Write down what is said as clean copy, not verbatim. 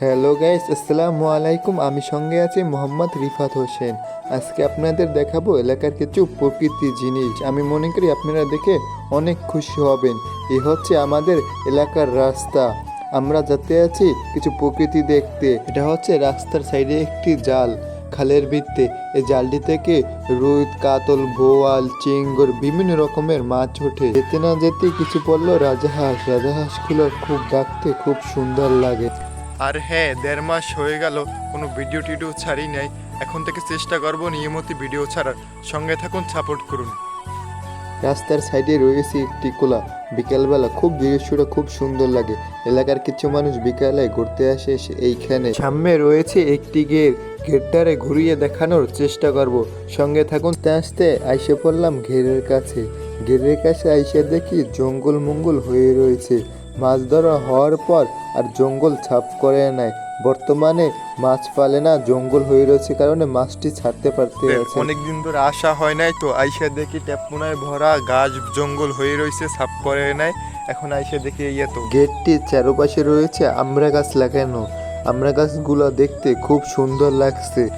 Hello guys, আসসালামু আলাইকুম। আমি সঙ্গে আছি মোহাম্মদ রিফাত হোসেন। আজকে আপনাদের দেখাবো এলাকার কিছু প্রকৃতি জিনিস। আমি মনে করি আপনারা দেখে অনেক খুশি হবেন। এ হচ্ছে আমাদের এলাকার রাস্তা। আমরা যেতে আছি কিছু প্রকৃতি দেখতে। এটা হচ্ছে রাস্তার সাইডে একটি জাল, খালের ভিত্তে। এই জালটি থেকে রুই, কাতল, বোয়াল, চিংড়ি বিভিন্ন রকমের মাছ ওঠে। যেতে না যেতে কিছু পড়লো রাজাহাঁস। রাজাহাঁসগুলো খুব দেখতে খুব সুন্দর লাগে। আর হ্যাঁ, 1.5 মাস হয়ে গেল কোনো ভিডিও টিডিও ছাড়ি নাই। এখন থেকে চেষ্টা করব নিয়মিত ভিডিও ছাড়ার। সঙ্গে থাকুন, সাপোর্ট করুন। রাস্তার সাইডে রয়েছে একটি কোলা। বিকালবেলা খুব দৃশ্যটা খুব সুন্দর লাগে। এলাকার কিছু মানুষ বিকালে ঘুরতে আসে এইখানে। সামনে রয়েছে একটি গেট। গেটটারে ঘুরিয়ে দেখানোর চেষ্টা করব। সঙ্গে থাকুন। আস্তে আস্তে আইসে পড়লাম ঘেরের কাছে। ঘেরের কাছে আইসে দেখি জঙ্গল মঙ্গল হয়ে রয়েছে। মাছ ধরা হওয়ার পর আর জঙ্গল সাফ করে নেয়। বর্তমানে মাছ পালে না, জঙ্গল হয়ে রয়েছে কারণে মাছটি ছাড়তে পারতে আছে। অনেকদিন ধরে আসা হয় নাই, তো আইসা দেখি ট্যাপমোনায় ভরা গাছ জঙ্গল হয়ে রয়েছে, সাফ করে নাই। এখন আইসা দেখি ইয়ে তো গেটটির চারপাশে রয়েছে আমড়া গাছ লাগানো। আমড়া গাছগুলো দেখতে খুব সুন্দর লাগছে।